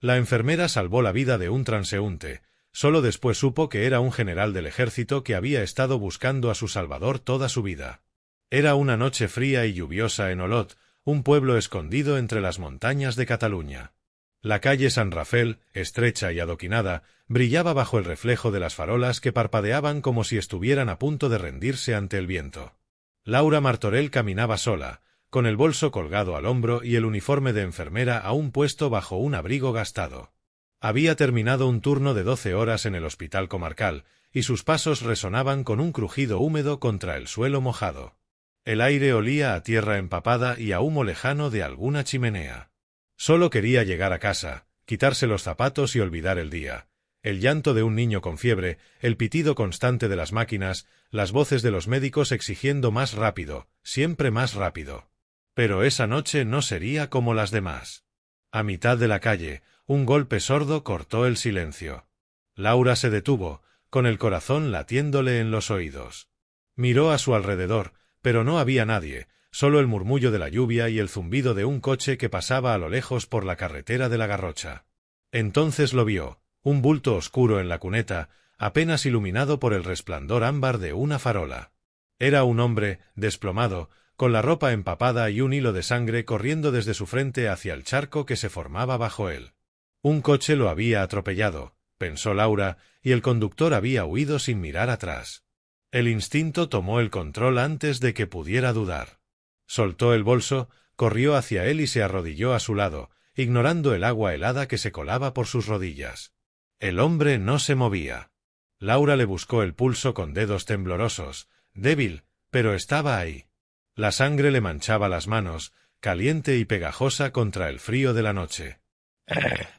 La enfermera salvó la vida de un transeúnte. Solo después supo que era un general del ejército que había estado buscando a su salvador toda su vida. Era una noche fría y lluviosa en Olot, un pueblo escondido entre las montañas de Cataluña. La calle San Rafael, estrecha y adoquinada, brillaba bajo el reflejo de las farolas que parpadeaban como si estuvieran a punto de rendirse ante el viento. Laura Martorell caminaba sola, con el bolso colgado al hombro y el uniforme de enfermera aún puesto bajo un abrigo gastado. Había terminado un turno de 12 horas en el hospital comarcal, y sus pasos resonaban con un crujido húmedo contra el suelo mojado. El aire olía a tierra empapada y a humo lejano de alguna chimenea. Solo quería llegar a casa, quitarse los zapatos y olvidar el día. El llanto de un niño con fiebre, el pitido constante de las máquinas, las voces de los médicos exigiendo más rápido, siempre más rápido. Pero esa noche no sería como las demás. A mitad de la calle, un golpe sordo cortó el silencio. Laura se detuvo, con el corazón latiéndole en los oídos. Miró a su alrededor, pero no había nadie, solo el murmullo de la lluvia y el zumbido de un coche que pasaba a lo lejos por la carretera de la Garrocha. Entonces lo vio, un bulto oscuro en la cuneta, apenas iluminado por el resplandor ámbar de una farola. Era un hombre, desplomado, con la ropa empapada y un hilo de sangre corriendo desde su frente hacia el charco que se formaba bajo él. Un coche lo había atropellado, pensó Laura, y el conductor había huido sin mirar atrás. El instinto tomó el control antes de que pudiera dudar. Soltó el bolso, corrió hacia él y se arrodilló a su lado, ignorando el agua helada que se colaba por sus rodillas. El hombre no se movía. Laura le buscó el pulso con dedos temblorosos, débil, pero estaba ahí. La sangre le manchaba las manos, caliente y pegajosa contra el frío de la noche.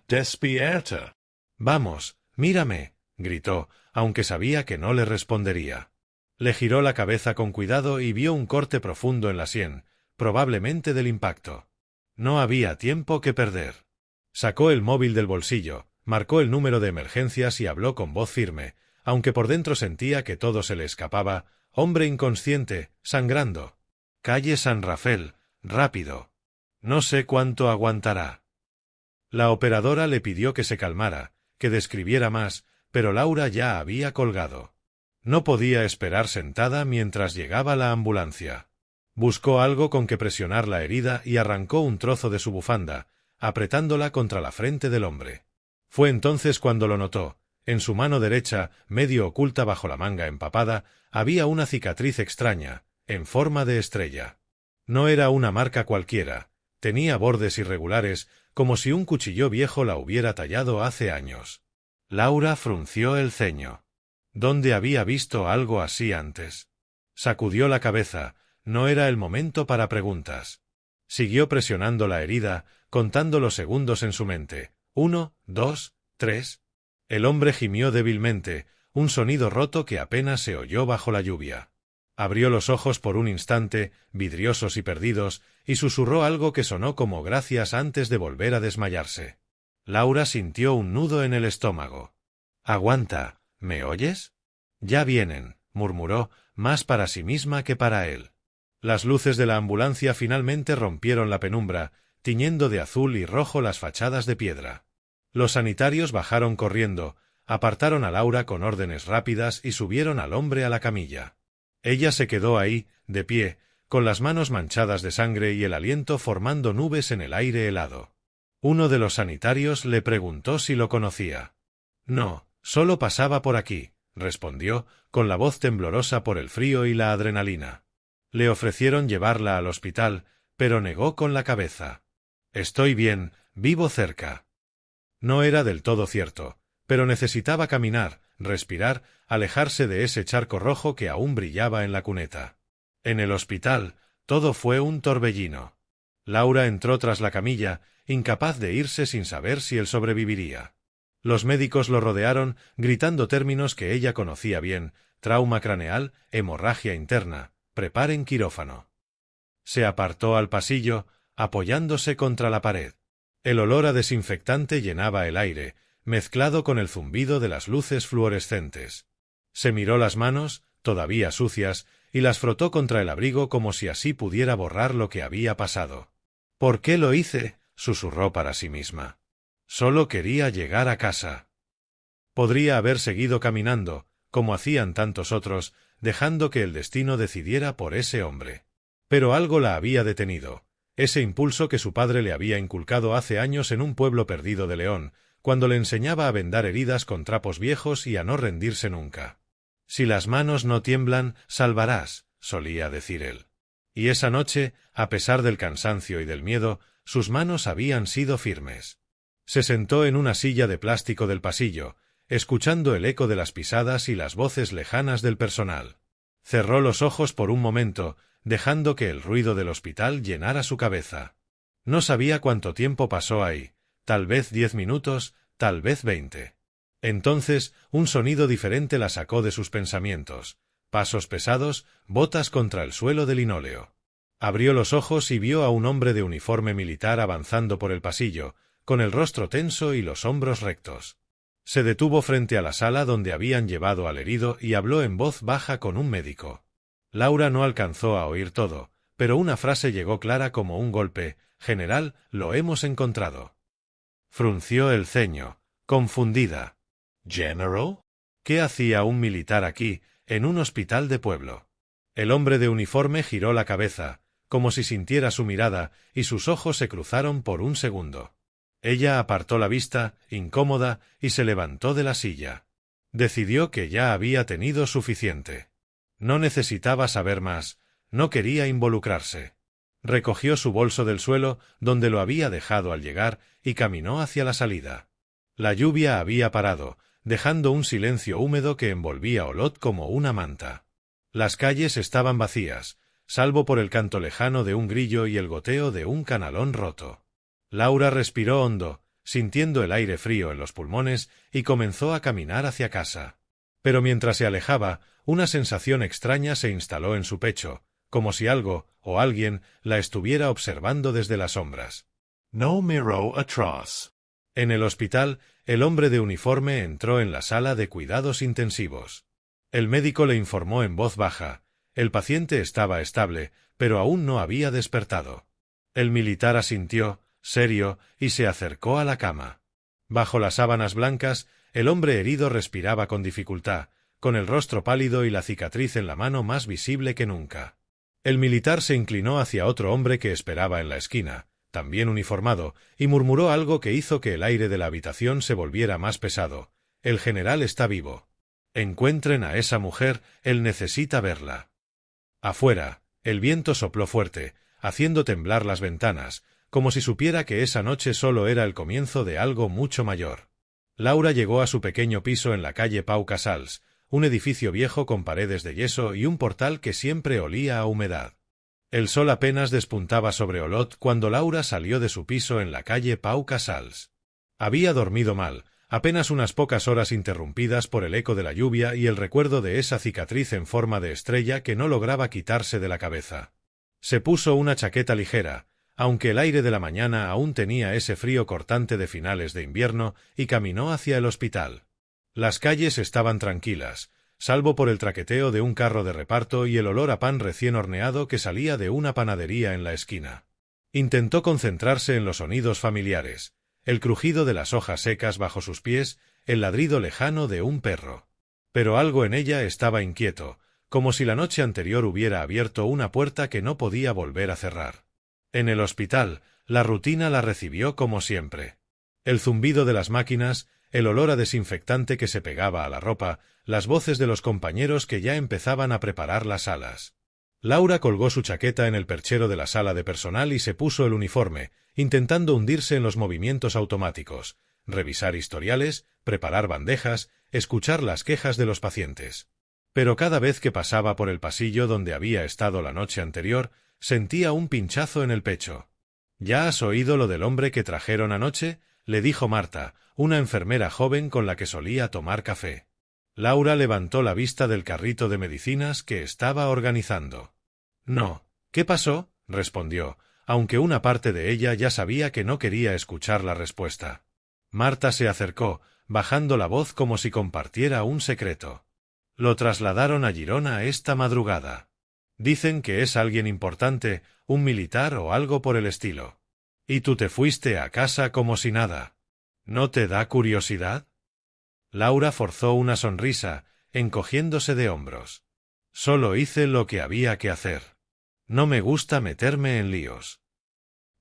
Despierta. Vamos, mírame, gritó, aunque sabía que no le respondería. Le giró la cabeza con cuidado y vio un corte profundo en la sien, probablemente del impacto. No había tiempo que perder. Sacó el móvil del bolsillo, marcó el número de emergencias y habló con voz firme, aunque por dentro sentía que todo se le escapaba. Hombre inconsciente, sangrando. Calle San Rafael, rápido. No sé cuánto aguantará. La operadora le pidió que se calmara, que describiera más, pero Laura ya había colgado. No podía esperar sentada mientras llegaba la ambulancia. Buscó algo con que presionar la herida y arrancó un trozo de su bufanda, apretándola contra la frente del hombre. Fue entonces cuando lo notó. En su mano derecha, medio oculta bajo la manga empapada, había una cicatriz extraña, en forma de estrella. No era una marca cualquiera, tenía bordes irregulares, como si un cuchillo viejo la hubiera tallado hace años. Laura frunció el ceño. ¿Dónde había visto algo así antes? Sacudió la cabeza, no era el momento para preguntas. Siguió presionando la herida, contando los segundos en su mente. 1, 2, 3. El hombre gimió débilmente, un sonido roto que apenas se oyó bajo la lluvia. Abrió los ojos por un instante, vidriosos y perdidos, y susurró algo que sonó como gracias antes de volver a desmayarse. Laura sintió un nudo en el estómago. «Aguanta, ¿me oyes?» «Ya vienen», murmuró, más para sí misma que para él. Las luces de la ambulancia finalmente rompieron la penumbra, tiñendo de azul y rojo las fachadas de piedra. Los sanitarios bajaron corriendo, apartaron a Laura con órdenes rápidas y subieron al hombre a la camilla. Ella se quedó ahí, de pie, con las manos manchadas de sangre y el aliento formando nubes en el aire helado. Uno de los sanitarios le preguntó si lo conocía. «No, solo pasaba por aquí», respondió, con la voz temblorosa por el frío y la adrenalina. Le ofrecieron llevarla al hospital, pero negó con la cabeza. «Estoy bien, vivo cerca». No era del todo cierto, pero necesitaba caminar, respirar, alejarse de ese charco rojo que aún brillaba en la cuneta. En el hospital, todo fue un torbellino. Laura entró tras la camilla, incapaz de irse sin saber si él sobreviviría. Los médicos lo rodearon, gritando términos que ella conocía bien: trauma craneal, hemorragia interna, preparen quirófano. Se apartó al pasillo, apoyándose contra la pared. El olor a desinfectante llenaba el aire, mezclado con el zumbido de las luces fluorescentes. Se miró las manos, todavía sucias, y las frotó contra el abrigo como si así pudiera borrar lo que había pasado. «¿Por qué lo hice?», susurró para sí misma. Solo quería llegar a casa. Podría haber seguido caminando, como hacían tantos otros, dejando que el destino decidiera por ese hombre. Pero algo la había detenido, ese impulso que su padre le había inculcado hace años en un pueblo perdido de León, cuando le enseñaba a vendar heridas con trapos viejos y a no rendirse nunca. Si las manos no tiemblan, salvarás, solía decir él. Y esa noche, a pesar del cansancio y del miedo, sus manos habían sido firmes. Se sentó en una silla de plástico del pasillo, escuchando el eco de las pisadas y las voces lejanas del personal. Cerró los ojos por un momento, dejando que el ruido del hospital llenara su cabeza. No sabía cuánto tiempo pasó ahí, tal vez 10 minutos, tal vez 20. Entonces, un sonido diferente la sacó de sus pensamientos. Pasos pesados, botas contra el suelo de linóleo. Abrió los ojos y vio a un hombre de uniforme militar avanzando por el pasillo, con el rostro tenso y los hombros rectos. Se detuvo frente a la sala donde habían llevado al herido y habló en voz baja con un médico. Laura no alcanzó a oír todo, pero una frase llegó clara como un golpe: «General, lo hemos encontrado». Frunció el ceño, confundida. «¿General? ¿Qué hacía un militar aquí, en un hospital de pueblo?» El hombre de uniforme giró la cabeza, como si sintiera su mirada, y sus ojos se cruzaron por un segundo. Ella apartó la vista, incómoda, y se levantó de la silla. Decidió que ya había tenido suficiente. No necesitaba saber más, no quería involucrarse. Recogió su bolso del suelo, donde lo había dejado al llegar, y caminó hacia la salida. La lluvia había parado, dejando un silencio húmedo que envolvía a Olot como una manta. Las calles estaban vacías, salvo por el canto lejano de un grillo y el goteo de un canalón roto. Laura respiró hondo, sintiendo el aire frío en los pulmones, y comenzó a caminar hacia casa. Pero mientras se alejaba, una sensación extraña se instaló en su pecho, como si algo, o alguien, la estuviera observando desde las sombras. No miró atrás. En el hospital, el hombre de uniforme entró en la sala de cuidados intensivos. El médico le informó en voz baja: el paciente estaba estable, pero aún no había despertado. El militar asintió, serio, y se acercó a la cama. Bajo las sábanas blancas, el hombre herido respiraba con dificultad, con el rostro pálido y la cicatriz en la mano más visible que nunca. El militar se inclinó hacia otro hombre que esperaba en la esquina, también uniformado, y murmuró algo que hizo que el aire de la habitación se volviera más pesado. «El general está vivo. Encuentren a esa mujer, él necesita verla». Afuera, el viento sopló fuerte, haciendo temblar las ventanas, como si supiera que esa noche solo era el comienzo de algo mucho mayor. Laura llegó a su pequeño piso en la calle Pau Casals, un edificio viejo con paredes de yeso y un portal que siempre olía a humedad. El sol apenas despuntaba sobre Olot cuando Laura salió de su piso en la calle Pau Casals. Había dormido mal, apenas unas pocas horas interrumpidas por el eco de la lluvia y el recuerdo de esa cicatriz en forma de estrella que no lograba quitarse de la cabeza. Se puso una chaqueta ligera, aunque el aire de la mañana aún tenía ese frío cortante de finales de invierno, y caminó hacia el hospital. Las calles estaban tranquilas, salvo por el traqueteo de un carro de reparto y el olor a pan recién horneado que salía de una panadería en la esquina. Intentó concentrarse en los sonidos familiares: el crujido de las hojas secas bajo sus pies, el ladrido lejano de un perro. Pero algo en ella estaba inquieto, como si la noche anterior hubiera abierto una puerta que no podía volver a cerrar. En el hospital, la rutina la recibió como siempre. El zumbido de las máquinas, el olor a desinfectante que se pegaba a la ropa, las voces de los compañeros que ya empezaban a preparar las salas. Laura colgó su chaqueta en el perchero de la sala de personal y se puso el uniforme, intentando hundirse en los movimientos automáticos, revisar historiales, preparar bandejas, escuchar las quejas de los pacientes. Pero cada vez que pasaba por el pasillo donde había estado la noche anterior, sentía un pinchazo en el pecho. «¿Ya has oído lo del hombre que trajeron anoche?», le dijo Marta, una enfermera joven con la que solía tomar café. Laura levantó la vista del carrito de medicinas que estaba organizando. «No. ¿Qué pasó?», respondió, aunque una parte de ella ya sabía que no quería escuchar la respuesta. Marta se acercó, bajando la voz como si compartiera un secreto. «Lo trasladaron a Girona esta madrugada. Dicen que es alguien importante, un militar o algo por el estilo. Y tú te fuiste a casa como si nada». ¿No te da curiosidad? Laura forzó una sonrisa, encogiéndose de hombros. Solo hice lo que había que hacer. No me gusta meterme en líos.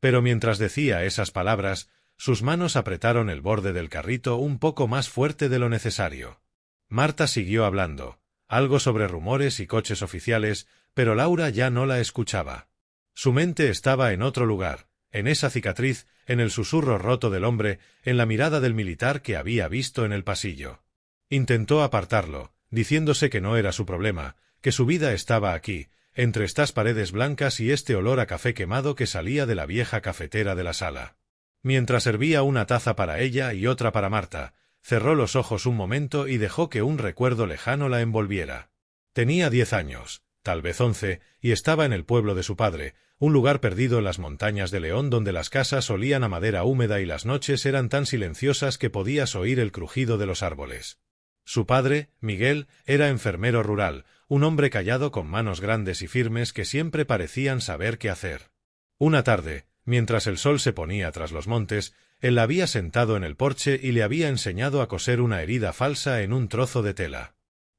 Pero mientras decía esas palabras, sus manos apretaron el borde del carrito un poco más fuerte de lo necesario. Marta siguió hablando, algo sobre rumores y coches oficiales, pero Laura ya no la escuchaba. Su mente estaba en otro lugar, en esa cicatriz, en el susurro roto del hombre, en la mirada del militar que había visto en el pasillo. Intentó apartarlo, diciéndose que no era su problema, que su vida estaba aquí, entre estas paredes blancas y este olor a café quemado que salía de la vieja cafetera de la sala. Mientras servía una taza para ella y otra para Marta, cerró los ojos un momento y dejó que un recuerdo lejano la envolviera. Tenía 10 años, tal vez 11, y estaba en el pueblo de su padre, un lugar perdido en las montañas de León donde las casas olían a madera húmeda y las noches eran tan silenciosas que podías oír el crujido de los árboles. Su padre, Miguel, era enfermero rural, un hombre callado con manos grandes y firmes que siempre parecían saber qué hacer. Una tarde, mientras el sol se ponía tras los montes, él la había sentado en el porche y le había enseñado a coser una herida falsa en un trozo de tela.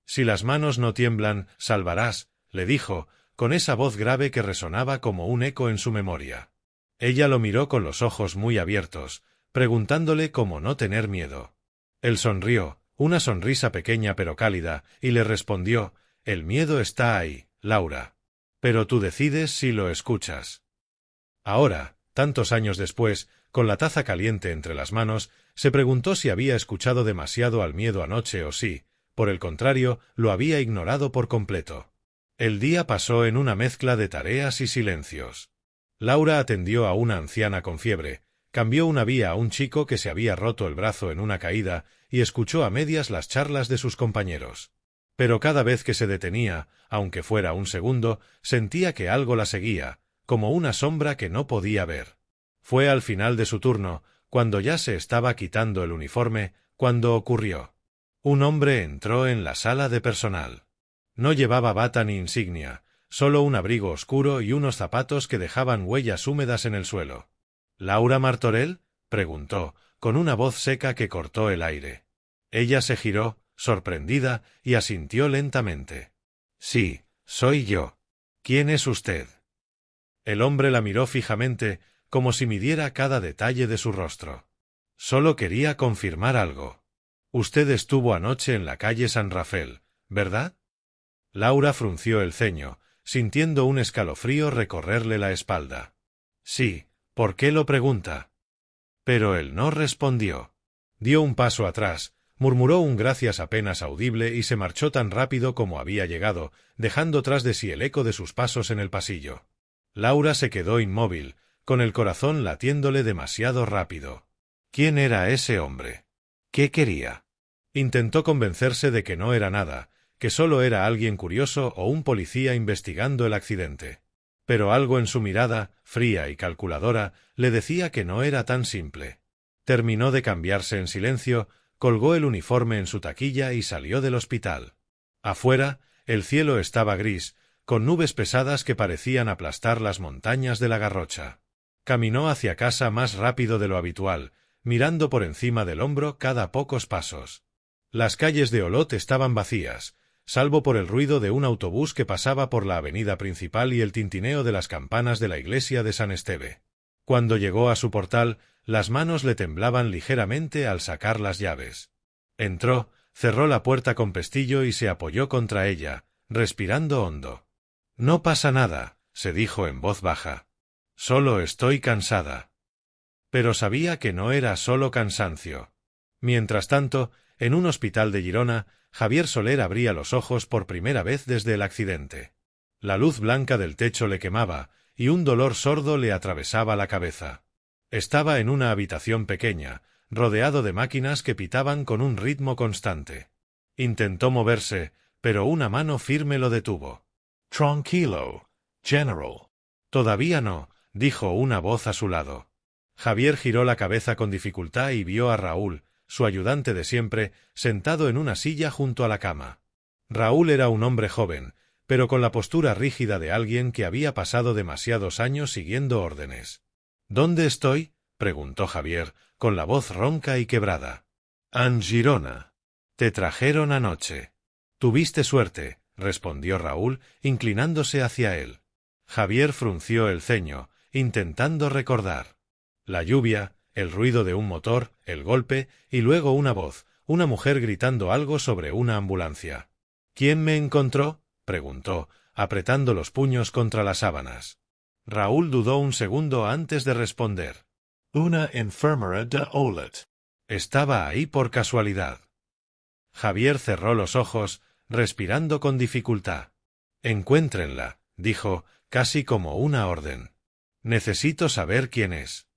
«Si las manos no tiemblan, salvarás», le dijo, con esa voz grave que resonaba como un eco en su memoria. Ella lo miró con los ojos muy abiertos, preguntándole cómo no tener miedo. Él sonrió, una sonrisa pequeña pero cálida, y le respondió: «El miedo está ahí, Laura. Pero tú decides si lo escuchas». Ahora, tantos años después, con la taza caliente entre las manos, se preguntó si había escuchado demasiado al miedo anoche o si, por el contrario, lo había ignorado por completo. El día pasó en una mezcla de tareas y silencios. Laura atendió a una anciana con fiebre, cambió una vía a un chico que se había roto el brazo en una caída y escuchó a medias las charlas de sus compañeros. Pero cada vez que se detenía, aunque fuera un segundo, sentía que algo la seguía, como una sombra que no podía ver. Fue al final de su turno, cuando ya se estaba quitando el uniforme, cuando ocurrió. Un hombre entró en la sala de personal. No llevaba bata ni insignia, solo un abrigo oscuro y unos zapatos que dejaban huellas húmedas en el suelo. «¿Laura Martorell?», preguntó, con una voz seca que cortó el aire. Ella se giró, sorprendida, y asintió lentamente. «Sí, soy yo. ¿Quién es usted?». El hombre la miró fijamente, como si midiera cada detalle de su rostro. «Solo quería confirmar algo. Usted estuvo anoche en la calle San Rafael, ¿verdad?». Laura frunció el ceño, sintiendo un escalofrío recorrerle la espalda. «Sí, ¿por qué lo pregunta?». Pero él no respondió. Dio un paso atrás, murmuró un gracias apenas audible y se marchó tan rápido como había llegado, dejando tras de sí el eco de sus pasos en el pasillo. Laura se quedó inmóvil, con el corazón latiéndole demasiado rápido. ¿Quién era ese hombre? ¿Qué quería? Intentó convencerse de que no era nada, que solo era alguien curioso o un policía investigando el accidente. Pero algo en su mirada, fría y calculadora, le decía que no era tan simple. Terminó de cambiarse en silencio, colgó el uniforme en su taquilla y salió del hospital. Afuera, el cielo estaba gris, con nubes pesadas que parecían aplastar las montañas de la Garrocha. Caminó hacia casa más rápido de lo habitual, mirando por encima del hombro cada pocos pasos. Las calles de Olot estaban vacías, salvo por el ruido de un autobús que pasaba por la avenida principal y el tintineo de las campanas de la iglesia de San Esteve. Cuando llegó a su portal, las manos le temblaban ligeramente al sacar las llaves. Entró, cerró la puerta con pestillo y se apoyó contra ella, respirando hondo. «No pasa nada», se dijo en voz baja. «Solo estoy cansada». Pero sabía que no era solo cansancio. Mientras tanto, en un hospital de Girona, Javier Soler abría los ojos por primera vez desde el accidente. La luz blanca del techo le quemaba, y un dolor sordo le atravesaba la cabeza. Estaba en una habitación pequeña, rodeado de máquinas que pitaban con un ritmo constante. Intentó moverse, pero una mano firme lo detuvo. «Tranquilo, General». «Todavía no», dijo una voz a su lado. Javier giró la cabeza con dificultad y vio a Raúl, su ayudante de siempre, sentado en una silla junto a la cama. Raúl era un hombre joven, pero con la postura rígida de alguien que había pasado demasiados años siguiendo órdenes. «¿Dónde estoy?», preguntó Javier, con la voz ronca y quebrada. «En Girona. Te trajeron anoche». «Tuviste suerte», respondió Raúl, inclinándose hacia él. Javier frunció el ceño, intentando recordar. La lluvia, el ruido de un motor, el golpe, y luego una voz, una mujer gritando algo sobre una ambulancia. «¿Quién me encontró?», preguntó, apretando los puños contra las sábanas. Raúl dudó un segundo antes de responder. «Una enfermera de Olot». Estaba ahí por casualidad. Javier cerró los ojos, respirando con dificultad. «Encuéntrenla», dijo, casi como una orden. «Necesito saber quién es».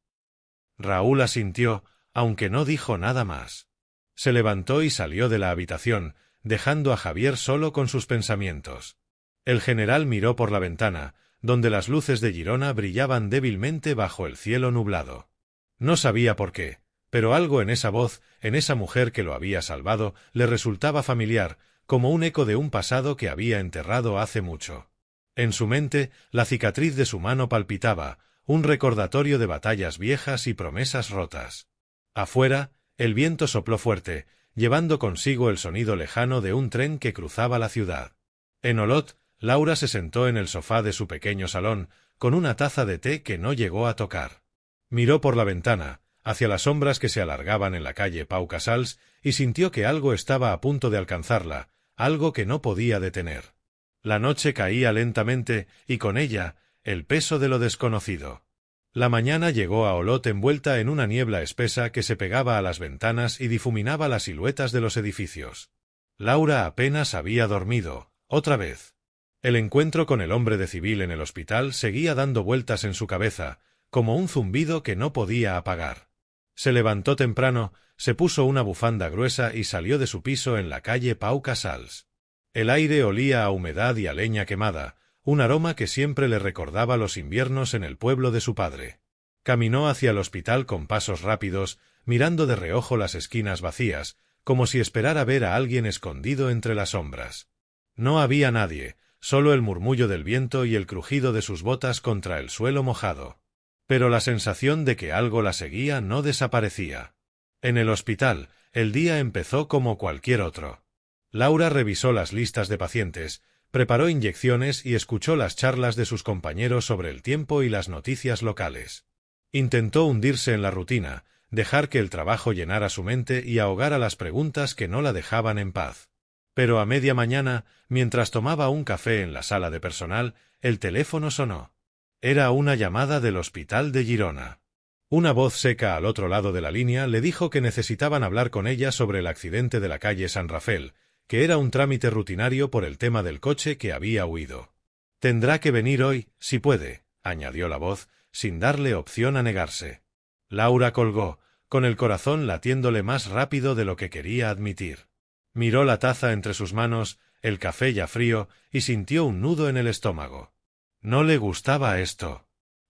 Raúl asintió, aunque no dijo nada más. Se levantó y salió de la habitación, dejando a Javier solo con sus pensamientos. El general miró por la ventana, donde las luces de Girona brillaban débilmente bajo el cielo nublado. No sabía por qué, pero algo en esa voz, en esa mujer que lo había salvado, le resultaba familiar, como un eco de un pasado que había enterrado hace mucho. En su mente, la cicatriz de su mano palpitaba, un recordatorio de batallas viejas y promesas rotas. Afuera, el viento sopló fuerte, llevando consigo el sonido lejano de un tren que cruzaba la ciudad. En Olot, Laura se sentó en el sofá de su pequeño salón, con una taza de té que no llegó a tocar. Miró por la ventana, hacia las sombras que se alargaban en la calle Pau Casals, y sintió que algo estaba a punto de alcanzarla, algo que no podía detener. La noche caía lentamente, y con ella, el peso de lo desconocido. La mañana llegó a Olot envuelta en una niebla espesa que se pegaba a las ventanas y difuminaba las siluetas de los edificios. Laura apenas había dormido, otra vez. El encuentro con el hombre de civil en el hospital seguía dando vueltas en su cabeza, como un zumbido que no podía apagar. Se levantó temprano, se puso una bufanda gruesa y salió de su piso en la calle Pau Casals. El aire olía a humedad y a leña quemada, un aroma que siempre le recordaba los inviernos en el pueblo de su padre. Caminó hacia el hospital con pasos rápidos, mirando de reojo las esquinas vacías, como si esperara ver a alguien escondido entre las sombras. No había nadie, solo el murmullo del viento y el crujido de sus botas contra el suelo mojado. Pero la sensación de que algo la seguía no desaparecía. En el hospital, el día empezó como cualquier otro. Laura revisó las listas de pacientes, preparó inyecciones y escuchó las charlas de sus compañeros sobre el tiempo y las noticias locales. Intentó hundirse en la rutina, dejar que el trabajo llenara su mente y ahogara las preguntas que no la dejaban en paz. Pero a media mañana, mientras tomaba un café en la sala de personal, el teléfono sonó. Era una llamada del hospital de Girona. Una voz seca al otro lado de la línea le dijo que necesitaban hablar con ella sobre el accidente de la calle San Rafael, que era un trámite rutinario por el tema del coche que había huido. «Tendrá que venir hoy, si puede», añadió la voz, sin darle opción a negarse. Laura colgó, con el corazón latiéndole más rápido de lo que quería admitir. Miró la taza entre sus manos, el café ya frío, y sintió un nudo en el estómago. No le gustaba esto.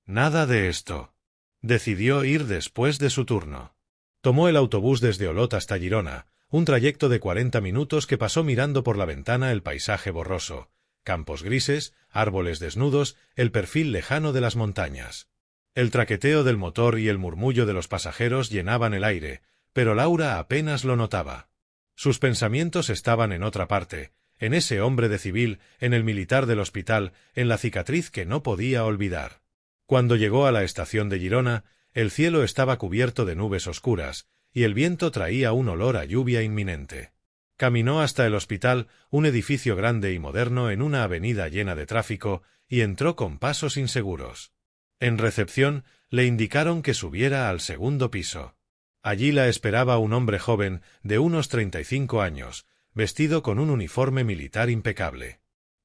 Nada de esto. Decidió ir después de su turno. Tomó el autobús desde Olot hasta Girona, un trayecto de 40 minutos que pasó mirando por la ventana el paisaje borroso, campos grises, árboles desnudos, el perfil lejano de las montañas. El traqueteo del motor y el murmullo de los pasajeros llenaban el aire, pero Laura apenas lo notaba. Sus pensamientos estaban en otra parte, en ese hombre de civil, en el militar del hospital, en la cicatriz que no podía olvidar. Cuando llegó a la estación de Girona, el cielo estaba cubierto de nubes oscuras, y el viento traía un olor a lluvia inminente. Caminó hasta el hospital, un edificio grande y moderno en una avenida llena de tráfico, y entró con pasos inseguros. En recepción, le indicaron que subiera al segundo piso. Allí la esperaba un hombre joven, de unos 35 años, vestido con un uniforme militar impecable.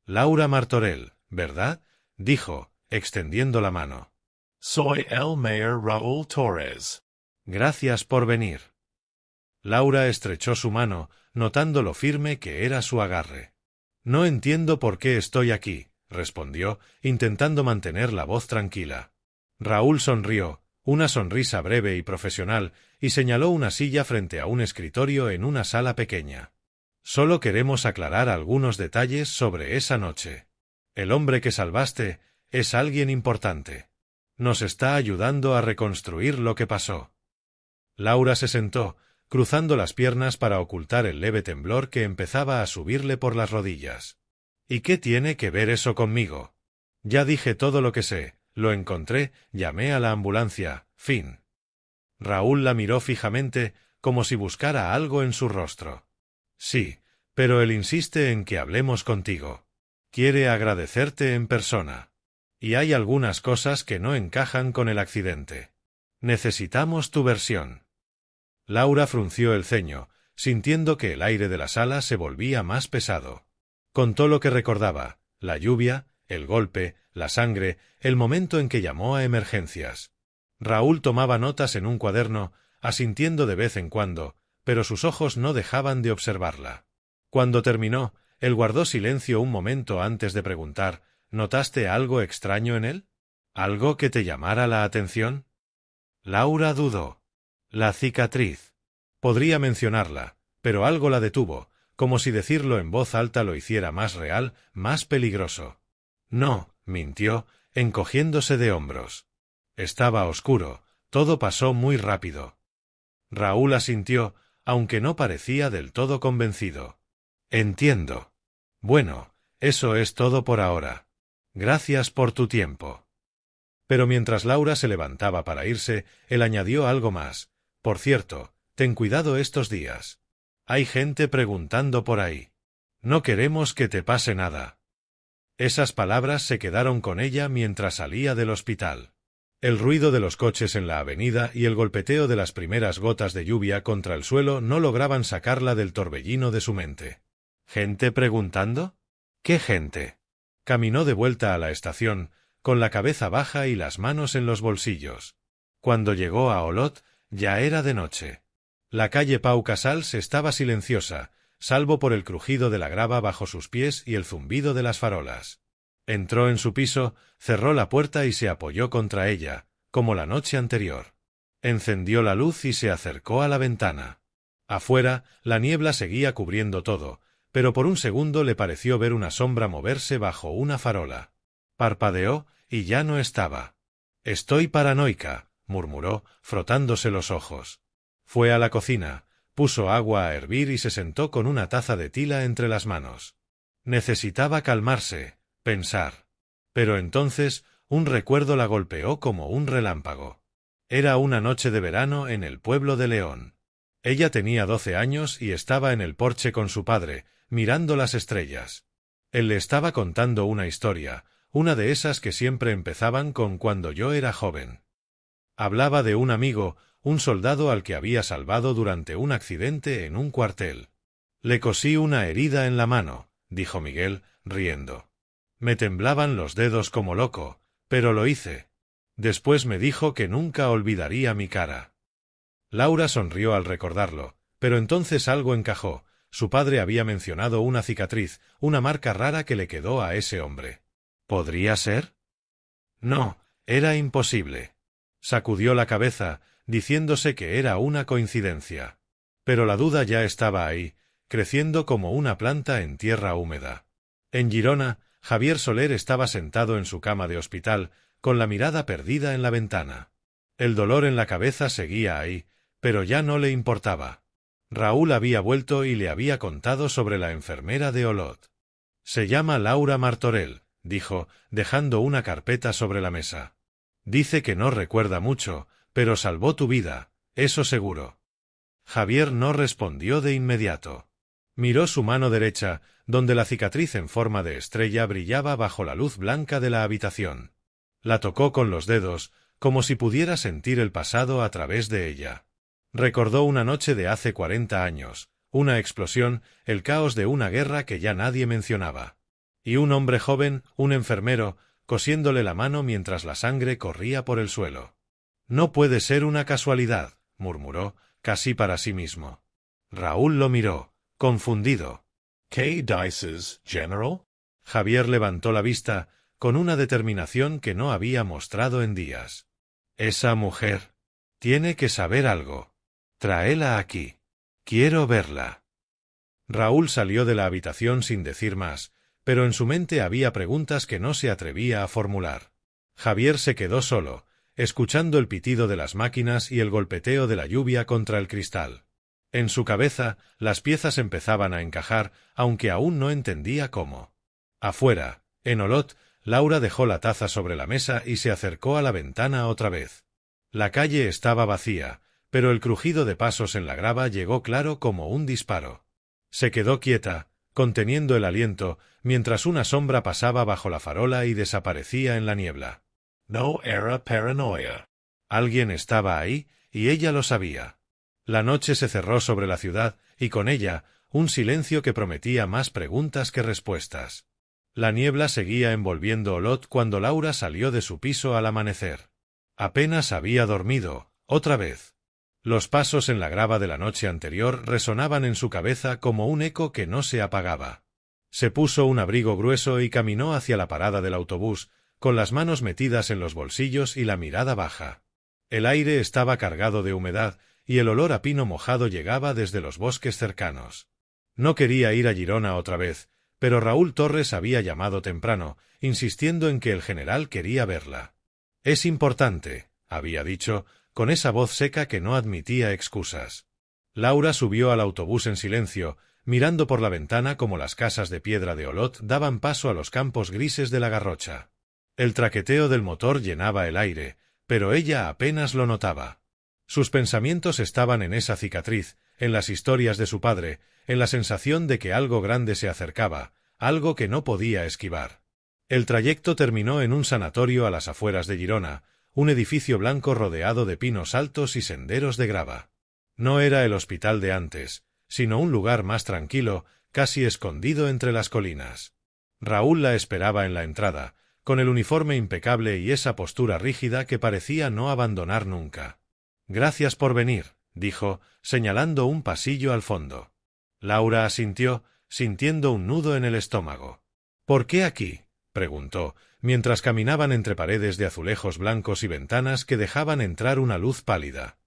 «Laura Martorell, ¿verdad?», dijo, extendiendo la mano. «Soy el mayor Raúl Torres». «Gracias por venir». Laura estrechó su mano, notando lo firme que era su agarre. «No entiendo por qué estoy aquí», respondió, intentando mantener la voz tranquila. Raúl sonrió, una sonrisa breve y profesional, y señaló una silla frente a un escritorio en una sala pequeña. «Solo queremos aclarar algunos detalles sobre esa noche. El hombre que salvaste es alguien importante». Nos está ayudando a reconstruir lo que pasó. Laura se sentó, cruzando las piernas para ocultar el leve temblor que empezaba a subirle por las rodillas. ¿Y qué tiene que ver eso conmigo? Ya dije todo lo que sé, lo encontré, llamé a la ambulancia, fin. Raúl la miró fijamente, como si buscara algo en su rostro. Sí, pero él insiste en que hablemos contigo. Quiere agradecerte en persona. Y hay algunas cosas que no encajan con el accidente. Necesitamos tu versión. Laura frunció el ceño, sintiendo que el aire de la sala se volvía más pesado. Contó lo que recordaba, la lluvia, el golpe, la sangre, el momento en que llamó a emergencias. Raúl tomaba notas en un cuaderno, asintiendo de vez en cuando, pero sus ojos no dejaban de observarla. Cuando terminó, él guardó silencio un momento antes de preguntar: ¿notaste algo extraño en él? ¿Algo que te llamara la atención? Laura dudó. La cicatriz. Podría mencionarla, pero algo la detuvo, como si decirlo en voz alta lo hiciera más real, más peligroso. No, mintió, encogiéndose de hombros. Estaba oscuro, todo pasó muy rápido. Raúl asintió, aunque no parecía del todo convencido. Entiendo. Bueno, eso es todo por ahora. Gracias por tu tiempo. Pero mientras Laura se levantaba para irse, él añadió algo más. Por cierto, ten cuidado estos días. Hay gente preguntando por ahí. No queremos que te pase nada. Esas palabras se quedaron con ella mientras salía del hospital. El ruido de los coches en la avenida y el golpeteo de las primeras gotas de lluvia contra el suelo no lograban sacarla del torbellino de su mente. ¿Gente preguntando? ¿Qué gente? Caminó de vuelta a la estación, con la cabeza baja y las manos en los bolsillos. Cuando llegó a Olot, ya era de noche. La calle Pau Casals estaba silenciosa, salvo por el crujido de la grava bajo sus pies y el zumbido de las farolas. Entró en su piso, cerró la puerta y se apoyó contra ella, como la noche anterior. Encendió la luz y se acercó a la ventana. Afuera, la niebla seguía cubriendo todo, pero por un segundo le pareció ver una sombra moverse bajo una farola. Parpadeó, y ya no estaba. «Estoy paranoica», murmuró, frotándose los ojos. Fue a la cocina, puso agua a hervir y se sentó con una taza de tila entre las manos. Necesitaba calmarse, pensar. Pero entonces, un recuerdo la golpeó como un relámpago. Era una noche de verano en el pueblo de León. Ella tenía 12 años y estaba en el porche con su padre, mirando las estrellas. Él le estaba contando una historia, una de esas que siempre empezaban con «cuando yo era joven». Hablaba de un amigo, un soldado al que había salvado durante un accidente en un cuartel. «Le cosí una herida en la mano», dijo Miguel, riendo. «Me temblaban los dedos como loco, pero lo hice. Después me dijo que nunca olvidaría mi cara». Laura sonrió al recordarlo, pero entonces algo encajó. Su padre había mencionado una cicatriz, una marca rara que le quedó a ese hombre. ¿Podría ser? No, era imposible. Sacudió la cabeza, diciéndose que era una coincidencia. Pero la duda ya estaba ahí, creciendo como una planta en tierra húmeda. En Girona, Javier Soler estaba sentado en su cama de hospital, con la mirada perdida en la ventana. El dolor en la cabeza seguía ahí, pero ya no le importaba. Raúl había vuelto y le había contado sobre la enfermera de Olot. «Se llama Laura Martorell», dijo, dejando una carpeta sobre la mesa. «Dice que no recuerda mucho, pero salvó tu vida, eso seguro». Javier no respondió de inmediato. Miró su mano derecha, donde la cicatriz en forma de estrella brillaba bajo la luz blanca de la habitación. La tocó con los dedos, como si pudiera sentir el pasado a través de ella. Recordó una noche de hace 40 años, una explosión, el caos de una guerra que ya nadie mencionaba. Y un hombre joven, un enfermero, cosiéndole la mano mientras la sangre corría por el suelo. «No puede ser una casualidad», murmuró, casi para sí mismo. Raúl lo miró, confundido. «¿Qué dices, General?» Javier levantó la vista, con una determinación que no había mostrado en días. «Esa mujer tiene que saber algo. Tráela aquí. Quiero verla». Raúl salió de la habitación sin decir más, pero en su mente había preguntas que no se atrevía a formular. Javier se quedó solo, escuchando el pitido de las máquinas y el golpeteo de la lluvia contra el cristal. En su cabeza, las piezas empezaban a encajar, aunque aún no entendía cómo. Afuera, en Olot, Laura dejó la taza sobre la mesa y se acercó a la ventana otra vez. La calle estaba vacía, pero el crujido de pasos en la grava llegó claro como un disparo. Se quedó quieta, conteniendo el aliento, mientras una sombra pasaba bajo la farola y desaparecía en la niebla. No era paranoia. Alguien estaba ahí, y ella lo sabía. La noche se cerró sobre la ciudad, y con ella, un silencio que prometía más preguntas que respuestas. La niebla seguía envolviendo Olot cuando Laura salió de su piso al amanecer. Apenas había dormido, otra vez. Los pasos en la grava de la noche anterior resonaban en su cabeza como un eco que no se apagaba. Se puso un abrigo grueso y caminó hacia la parada del autobús, con las manos metidas en los bolsillos y la mirada baja. El aire estaba cargado de humedad, y el olor a pino mojado llegaba desde los bosques cercanos. No quería ir a Girona otra vez, pero Raúl Torres había llamado temprano, insistiendo en que el general quería verla. «Es importante», había dicho, con esa voz seca que no admitía excusas. Laura subió al autobús en silencio, mirando por la ventana como las casas de piedra de Olot daban paso a los campos grises de la Garrocha. El traqueteo del motor llenaba el aire, pero ella apenas lo notaba. Sus pensamientos estaban en esa cicatriz, en las historias de su padre, en la sensación de que algo grande se acercaba, algo que no podía esquivar. El trayecto terminó en un sanatorio a las afueras de Girona, un edificio blanco rodeado de pinos altos y senderos de grava. No era el hospital de antes, sino un lugar más tranquilo, casi escondido entre las colinas. Raúl la esperaba en la entrada, con el uniforme impecable y esa postura rígida que parecía no abandonar nunca. «Gracias por venir», dijo, señalando un pasillo al fondo. Laura asintió, sintiendo un nudo en el estómago. «¿Por qué aquí?», preguntó, mientras caminaban entre paredes de azulejos blancos y ventanas que dejaban entrar una luz pálida.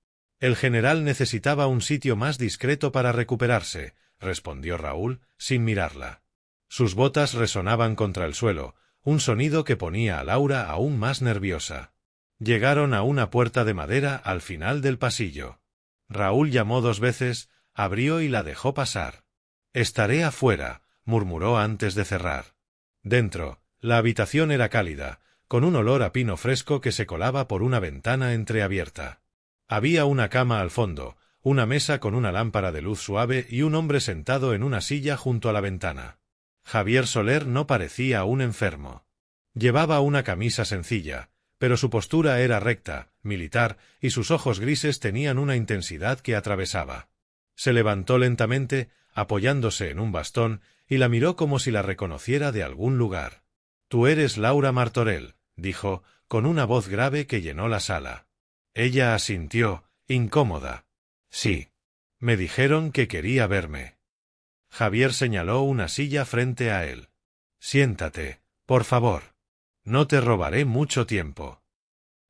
«El general necesitaba un sitio más discreto para recuperarse», respondió Raúl, sin mirarla. Sus botas resonaban contra el suelo, un sonido que ponía a Laura aún más nerviosa. Llegaron a una puerta de madera al final del pasillo. Raúl llamó 2 veces, abrió y la dejó pasar. «Estaré afuera», murmuró antes de cerrar. Dentro, la habitación era cálida, con un olor a pino fresco que se colaba por una ventana entreabierta. Había una cama al fondo, una mesa con una lámpara de luz suave y un hombre sentado en una silla junto a la ventana. Javier Soler no parecía un enfermo. Llevaba una camisa sencilla, pero su postura era recta, militar, y sus ojos grises tenían una intensidad que atravesaba. Se levantó lentamente, apoyándose en un bastón, y la miró como si la reconociera de algún lugar. «Tú eres Laura Martorell», dijo, con una voz grave que llenó la sala. Ella asintió, incómoda. «Sí. Me dijeron que quería verme». Javier señaló una silla frente a él. «Siéntate, por favor. No te robaré mucho tiempo».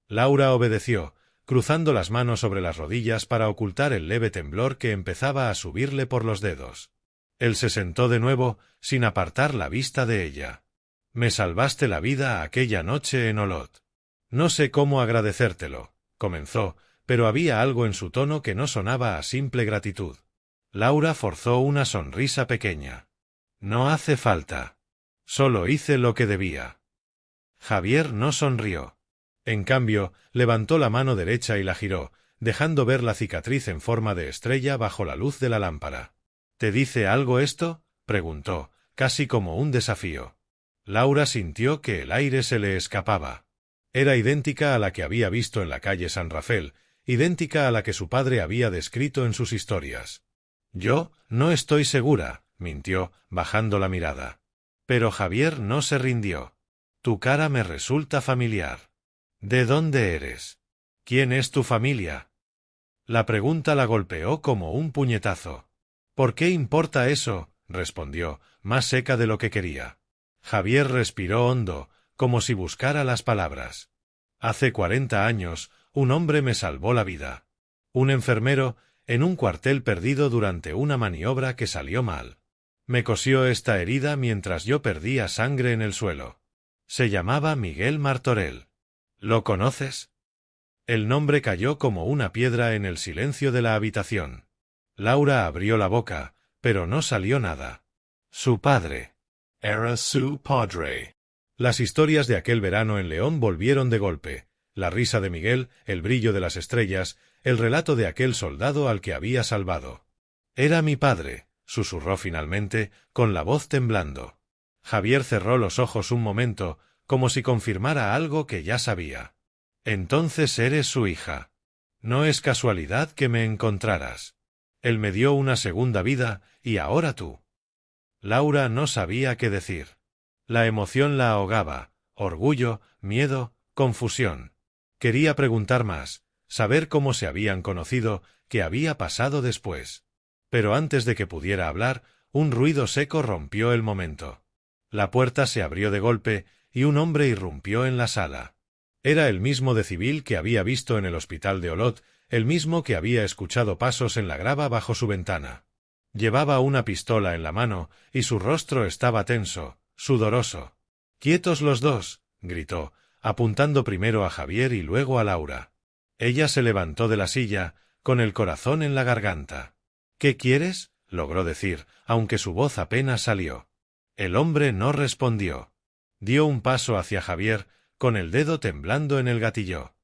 Laura obedeció, cruzando las manos sobre las rodillas para ocultar el leve temblor que empezaba a subirle por los dedos. Él se sentó de nuevo, sin apartar la vista de ella. «Me salvaste la vida aquella noche en Olot. No sé cómo agradecértelo», comenzó, pero había algo en su tono que no sonaba a simple gratitud. Laura forzó una sonrisa pequeña. «No hace falta. Solo hice lo que debía». Javier no sonrió. En cambio, levantó la mano derecha y la giró, dejando ver la cicatriz en forma de estrella bajo la luz de la lámpara. «¿Te dice algo esto?», preguntó, casi como un desafío. Laura sintió que el aire se le escapaba. Era idéntica a la que había visto en la calle San Rafael, idéntica a la que su padre había descrito en sus historias. «Yo no estoy segura», mintió, bajando la mirada. Pero Javier no se rindió. «Tu cara me resulta familiar. ¿De dónde eres? ¿Quién es tu familia?». La pregunta la golpeó como un puñetazo. «¿Por qué importa eso?», respondió, más seca de lo que quería. Javier respiró hondo, como si buscara las palabras. «Hace 40 años, un hombre me salvó la vida. Un enfermero, en un cuartel perdido durante una maniobra que salió mal. Me cosió esta herida mientras yo perdía sangre en el suelo. Se llamaba Miguel Martorell. ¿Lo conoces?». El nombre cayó como una piedra en el silencio de la habitación. Laura abrió la boca, pero no salió nada. Su padre. Era su padre. Las historias de aquel verano en León volvieron de golpe. La risa de Miguel, el brillo de las estrellas, el relato de aquel soldado al que había salvado. Era mi padre, susurró finalmente, con la voz temblando. Javier cerró los ojos un momento, como si confirmara algo que ya sabía. Entonces eres su hija. No es casualidad que me encontraras. Él me dio una segunda vida, y ahora tú. Laura no sabía qué decir. La emoción la ahogaba, orgullo, miedo, confusión. Quería preguntar más, saber cómo se habían conocido, qué había pasado después. Pero antes de que pudiera hablar, un ruido seco rompió el momento. La puerta se abrió de golpe, y un hombre irrumpió en la sala. Era el mismo de civil que había visto en el hospital de Olot, el mismo que había escuchado pasos en la grava bajo su ventana. Llevaba una pistola en la mano, y su rostro estaba tenso, sudoroso. «¡Quietos los dos!», gritó, apuntando primero a Javier y luego a Laura. Ella se levantó de la silla, con el corazón en la garganta. «¿Qué quieres?», logró decir, aunque su voz apenas salió. El hombre no respondió. Dio un paso hacia Javier, con el dedo temblando en el gatillo.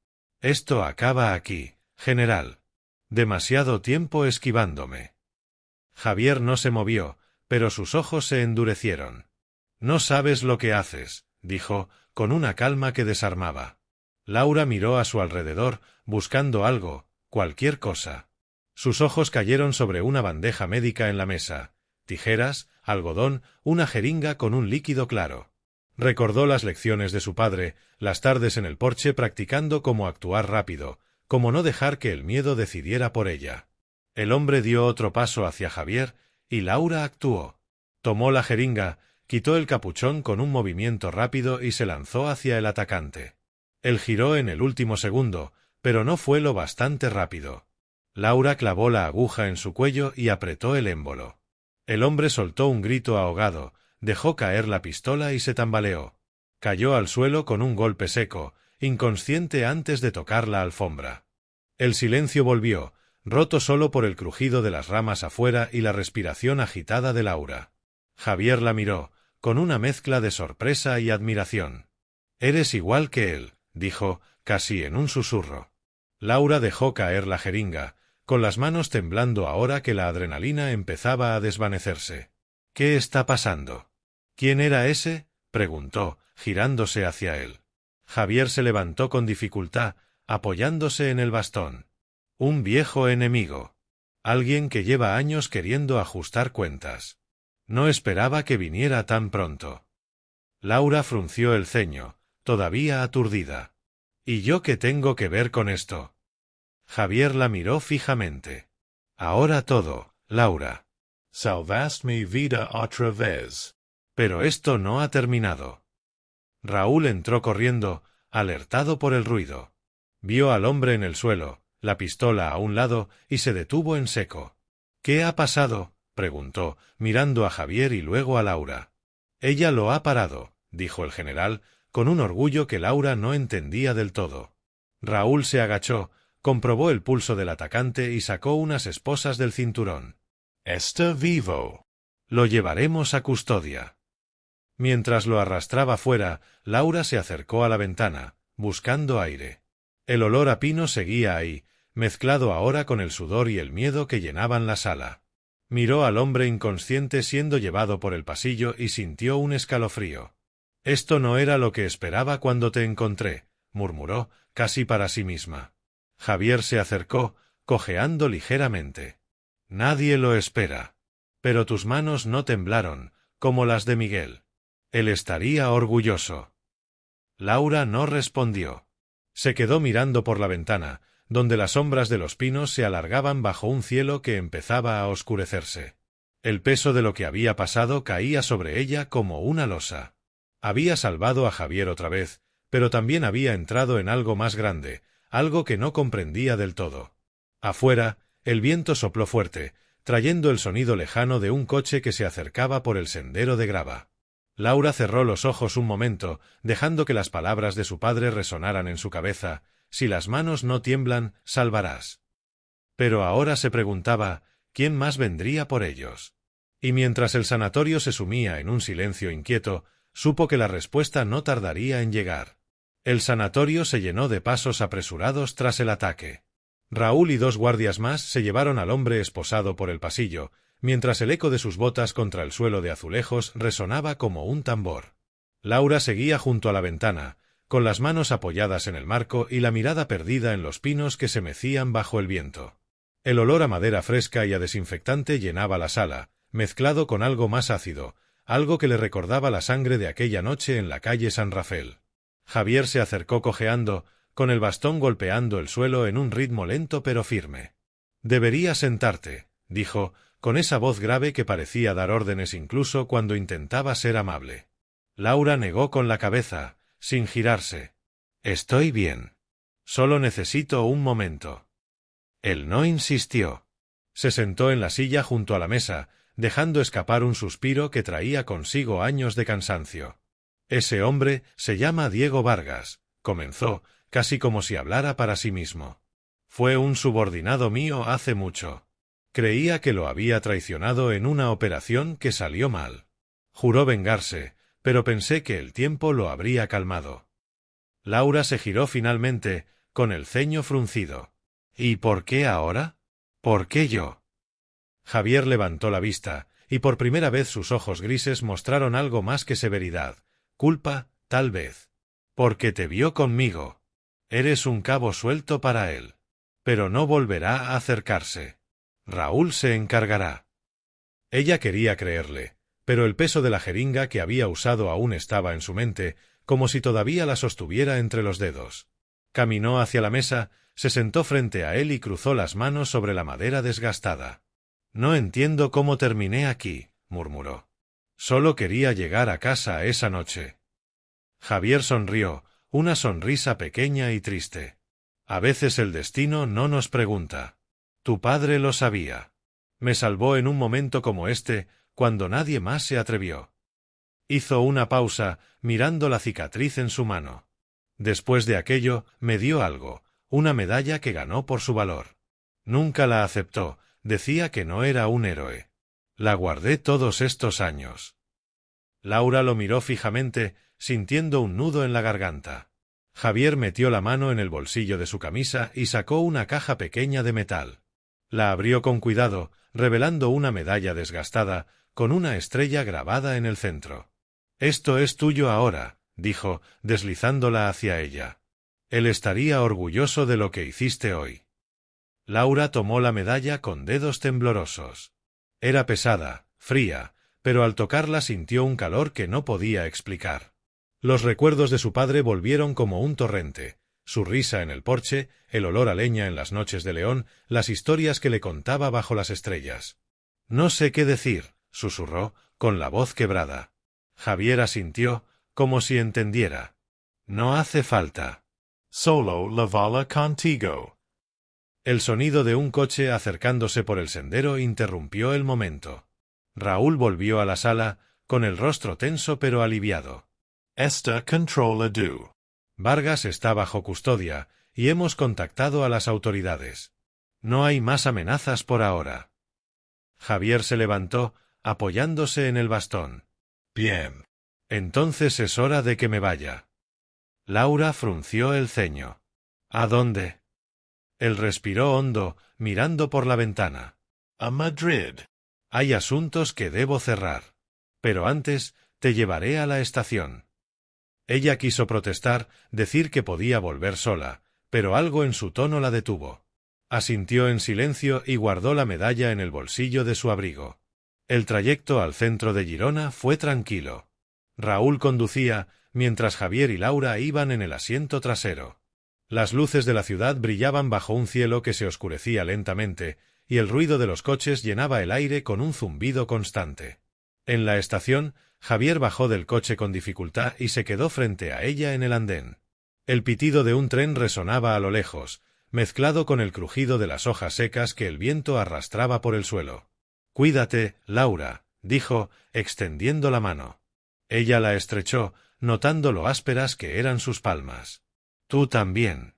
«Esto acaba aquí, general. Demasiado tiempo esquivándome». Javier no se movió, pero sus ojos se endurecieron. «No sabes lo que haces», dijo, con una calma que desarmaba. Laura miró a su alrededor, buscando algo, cualquier cosa. Sus ojos cayeron sobre una bandeja médica en la mesa. Tijeras, algodón, una jeringa con un líquido claro. Recordó las lecciones de su padre, las tardes en el porche practicando cómo actuar rápido, cómo no dejar que el miedo decidiera por ella. El hombre dio otro paso hacia Javier, y Laura actuó. Tomó la jeringa, quitó el capuchón con un movimiento rápido y se lanzó hacia el atacante. Él giró en el último segundo, pero no fue lo bastante rápido. Laura clavó la aguja en su cuello y apretó el émbolo. El hombre soltó un grito ahogado, dejó caer la pistola y se tambaleó. Cayó al suelo con un golpe seco, inconsciente antes de tocar la alfombra. El silencio volvió, roto solo por el crujido de las ramas afuera y la respiración agitada de Laura. Javier la miró, con una mezcla de sorpresa y admiración. «Eres igual que él», dijo, casi en un susurro. Laura dejó caer la jeringa, con las manos temblando ahora que la adrenalina empezaba a desvanecerse. «¿Qué está pasando?». «¿Quién era ese?», preguntó, girándose hacia él. Javier se levantó con dificultad, apoyándose en el bastón. «Un viejo enemigo. Alguien que lleva años queriendo ajustar cuentas. No esperaba que viniera tan pronto». Laura frunció el ceño, todavía aturdida. «¿Y yo qué tengo que ver con esto?». Javier la miró fijamente. «Ahora todo, Laura. Salvaste mi vida otra vez». «Pero esto no ha terminado». Raúl entró corriendo, alertado por el ruido. Vio al hombre en el suelo, la pistola a un lado, y se detuvo en seco. «¿Qué ha pasado?», preguntó, mirando a Javier y luego a Laura. «Ella lo ha parado», dijo el general, con un orgullo que Laura no entendía del todo. Raúl se agachó, comprobó el pulso del atacante y sacó unas esposas del cinturón. «Está vivo». «Lo llevaremos a custodia». Mientras lo arrastraba fuera, Laura se acercó a la ventana, buscando aire. El olor a pino seguía ahí, mezclado ahora con el sudor y el miedo que llenaban la sala. Miró al hombre inconsciente siendo llevado por el pasillo y sintió un escalofrío. «Esto no era lo que esperaba cuando te encontré», murmuró, casi para sí misma. Javier se acercó, cojeando ligeramente. «Nadie lo espera. Pero tus manos no temblaron, como las de Miguel. Él estaría orgulloso». Laura no respondió. Se quedó mirando por la ventana, donde las sombras de los pinos se alargaban bajo un cielo que empezaba a oscurecerse. El peso de lo que había pasado caía sobre ella como una losa. Había salvado a Javier otra vez, pero también había entrado en algo más grande, algo que no comprendía del todo. Afuera, el viento sopló fuerte, trayendo el sonido lejano de un coche que se acercaba por el sendero de grava. Laura cerró los ojos un momento, dejando que las palabras de su padre resonaran en su cabeza, si las manos no tiemblan, salvarás. Pero ahora se preguntaba, ¿quién más vendría por ellos? Y mientras el sanatorio se sumía en un silencio inquieto, supo que la respuesta no tardaría en llegar. El sanatorio se llenó de pasos apresurados tras el ataque. Raúl y 2 guardias más se llevaron al hombre esposado por el pasillo, mientras el eco de sus botas contra el suelo de azulejos resonaba como un tambor. Laura seguía junto a la ventana, con las manos apoyadas en el marco y la mirada perdida en los pinos que se mecían bajo el viento. El olor a madera fresca y a desinfectante llenaba la sala, mezclado con algo más ácido, algo que le recordaba la sangre de aquella noche en la calle San Rafael. Javier se acercó cojeando, con el bastón golpeando el suelo en un ritmo lento pero firme. «Deberías sentarte», dijo, con esa voz grave que parecía dar órdenes incluso cuando intentaba ser amable. Laura negó con la cabeza, sin girarse. «Estoy bien. Solo necesito un momento». Él no insistió. Se sentó en la silla junto a la mesa, dejando escapar un suspiro que traía consigo años de cansancio. «Ese hombre se llama Diego Vargas», comenzó, casi como si hablara para sí mismo. «Fue un subordinado mío hace mucho. Creía que lo había traicionado en una operación que salió mal. Juró vengarse, pero pensé que el tiempo lo habría calmado». Laura se giró finalmente, con el ceño fruncido. «¿Y por qué ahora? ¿Por qué yo?» Javier levantó la vista, y por primera vez sus ojos grises mostraron algo más que severidad. «Culpa, tal vez. Porque te vio conmigo. Eres un cabo suelto para él. Pero no volverá a acercarse. Raúl se encargará». Ella quería creerle, pero el peso de la jeringa que había usado aún estaba en su mente, como si todavía la sostuviera entre los dedos. Caminó hacia la mesa, se sentó frente a él y cruzó las manos sobre la madera desgastada. «No entiendo cómo terminé aquí», murmuró. «Solo quería llegar a casa esa noche». Javier sonrió, una sonrisa pequeña y triste. «A veces el destino no nos pregunta. Tu padre lo sabía. Me salvó en un momento como este, cuando nadie más se atrevió». Hizo una pausa, mirando la cicatriz en su mano. «Después de aquello, me dio algo, una medalla que ganó por su valor. Nunca la aceptó, decía que no era un héroe. La guardé todos estos años». Laura lo miró fijamente, sintiendo un nudo en la garganta. Javier metió la mano en el bolsillo de su camisa y sacó una caja pequeña de metal. La abrió con cuidado, revelando una medalla desgastada, con una estrella grabada en el centro. «Esto es tuyo ahora», dijo, deslizándola hacia ella. «Él estaría orgulloso de lo que hiciste hoy». Laura tomó la medalla con dedos temblorosos. Era pesada, fría, pero al tocarla sintió un calor que no podía explicar. Los recuerdos de su padre volvieron como un torrente, su risa en el porche, el olor a leña en las noches de León, las historias que le contaba bajo las estrellas. «No sé qué decir», susurró, con la voz quebrada. Javier asintió, como si entendiera. «No hace falta». Solo la vala contigo. El sonido de un coche acercándose por el sendero interrumpió el momento. Raúl volvió a la sala, con el rostro tenso pero aliviado. Esta controla du. Vargas está bajo custodia, y hemos contactado a las autoridades. No hay más amenazas por ahora. Javier se levantó, apoyándose en el bastón. Bien. Entonces es hora de que me vaya. Laura frunció el ceño. ¿A dónde? Él respiró hondo, mirando por la ventana. A Madrid. Hay asuntos que debo cerrar. Pero antes, te llevaré a la estación. Ella quiso protestar, decir que podía volver sola, pero algo en su tono la detuvo. Asintió en silencio y guardó la medalla en el bolsillo de su abrigo. El trayecto al centro de Girona fue tranquilo. Raúl conducía, mientras Javier y Laura iban en el asiento trasero. Las luces de la ciudad brillaban bajo un cielo que se oscurecía lentamente, y el ruido de los coches llenaba el aire con un zumbido constante. En la estación, Javier bajó del coche con dificultad y se quedó frente a ella en el andén. El pitido de un tren resonaba a lo lejos, mezclado con el crujido de las hojas secas que el viento arrastraba por el suelo. «Cuídate, Laura», dijo, extendiendo la mano. Ella la estrechó, notando lo ásperas que eran sus palmas. «Tú también».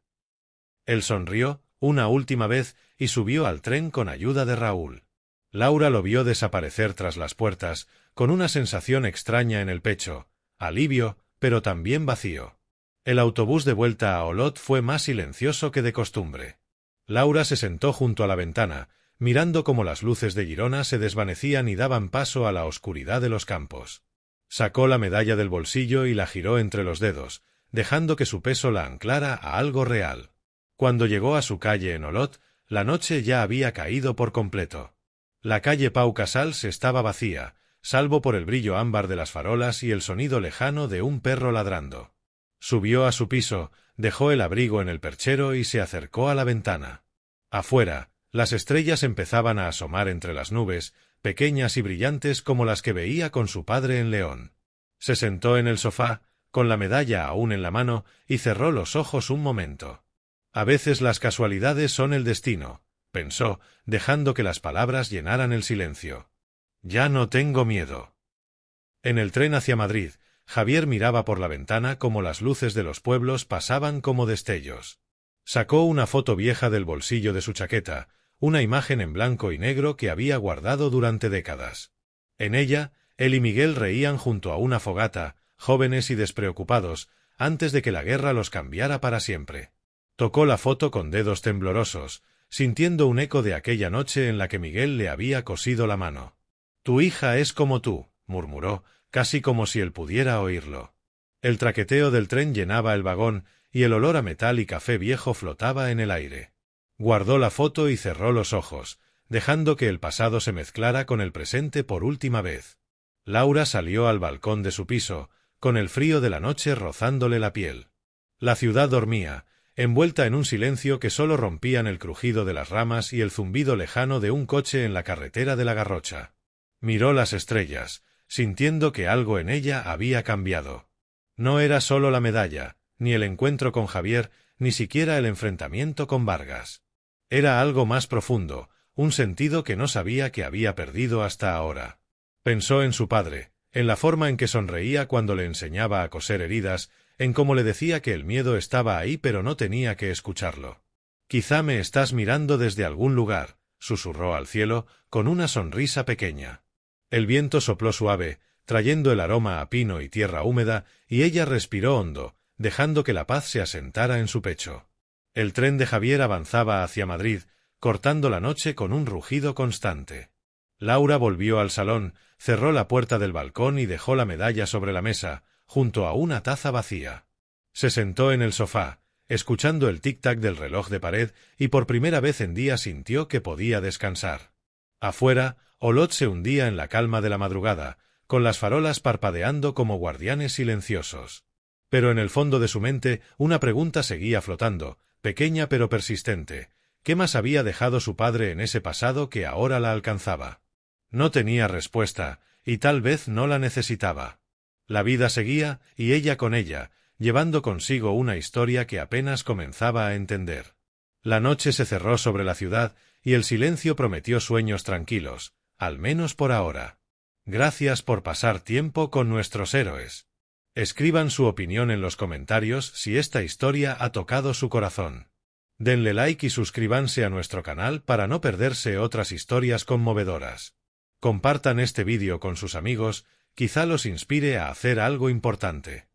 Él sonrió una última vez y subió al tren con ayuda de Raúl. Laura lo vio desaparecer tras las puertas, con una sensación extraña en el pecho, alivio, pero también vacío. El autobús de vuelta a Olot fue más silencioso que de costumbre. Laura se sentó junto a la ventana, mirando cómo las luces de Girona se desvanecían y daban paso a la oscuridad de los campos. Sacó la medalla del bolsillo y la giró entre los dedos, dejando que su peso la anclara a algo real. Cuando llegó a su calle en Olot, la noche ya había caído por completo. La calle Pau Casals estaba vacía, salvo por el brillo ámbar de las farolas y el sonido lejano de un perro ladrando. Subió a su piso, dejó el abrigo en el perchero y se acercó a la ventana. Afuera, las estrellas empezaban a asomar entre las nubes, pequeñas y brillantes como las que veía con su padre en León. Se sentó en el sofá, con la medalla aún en la mano, y cerró los ojos un momento. A veces las casualidades son el destino, pensó, dejando que las palabras llenaran el silencio. Ya no tengo miedo. En el tren hacia Madrid, Javier miraba por la ventana como las luces de los pueblos pasaban como destellos. Sacó una foto vieja del bolsillo de su chaqueta, una imagen en blanco y negro que había guardado durante décadas. En ella, él y Miguel reían junto a una fogata, jóvenes y despreocupados, antes de que la guerra los cambiara para siempre. Tocó la foto con dedos temblorosos, sintiendo un eco de aquella noche en la que Miguel le había cosido la mano. «Tu hija es como tú», murmuró, casi como si él pudiera oírlo. El traqueteo del tren llenaba el vagón, y el olor a metal y café viejo flotaba en el aire. Guardó la foto y cerró los ojos, dejando que el pasado se mezclara con el presente por última vez. Laura salió al balcón de su piso, con el frío de la noche rozándole la piel. La ciudad dormía, envuelta en un silencio que sólo rompían el crujido de las ramas y el zumbido lejano de un coche en la carretera de la Garrocha. Miró las estrellas, sintiendo que algo en ella había cambiado. No era solo la medalla, ni el encuentro con Javier, ni siquiera el enfrentamiento con Vargas. Era algo más profundo, un sentido que no sabía que había perdido hasta ahora. Pensó en su padre, en la forma en que sonreía cuando le enseñaba a coser heridas, en cómo le decía que el miedo estaba ahí pero no tenía que escucharlo. «Quizá me estás mirando desde algún lugar», susurró al cielo, con una sonrisa pequeña. El viento sopló suave, trayendo el aroma a pino y tierra húmeda, y ella respiró hondo, dejando que la paz se asentara en su pecho. El tren de Javier avanzaba hacia Madrid, cortando la noche con un rugido constante. Laura volvió al salón, cerró la puerta del balcón y dejó la medalla sobre la mesa, junto a una taza vacía. Se sentó en el sofá, escuchando el tic-tac del reloj de pared, y por primera vez en días sintió que podía descansar. Afuera, Olot se hundía en la calma de la madrugada, con las farolas parpadeando como guardianes silenciosos. Pero en el fondo de su mente una pregunta seguía flotando, pequeña pero persistente. ¿Qué más había dejado su padre en ese pasado que ahora la alcanzaba? No tenía respuesta, y tal vez no la necesitaba. La vida seguía, y ella con ella, llevando consigo una historia que apenas comenzaba a entender. La noche se cerró sobre la ciudad, y el silencio prometió sueños tranquilos, al menos por ahora. Gracias por pasar tiempo con nuestros héroes. Escriban su opinión en los comentarios si esta historia ha tocado su corazón. Denle like y suscríbanse a nuestro canal para no perderse otras historias conmovedoras. Compartan este vídeo con sus amigos, quizá los inspire a hacer algo importante.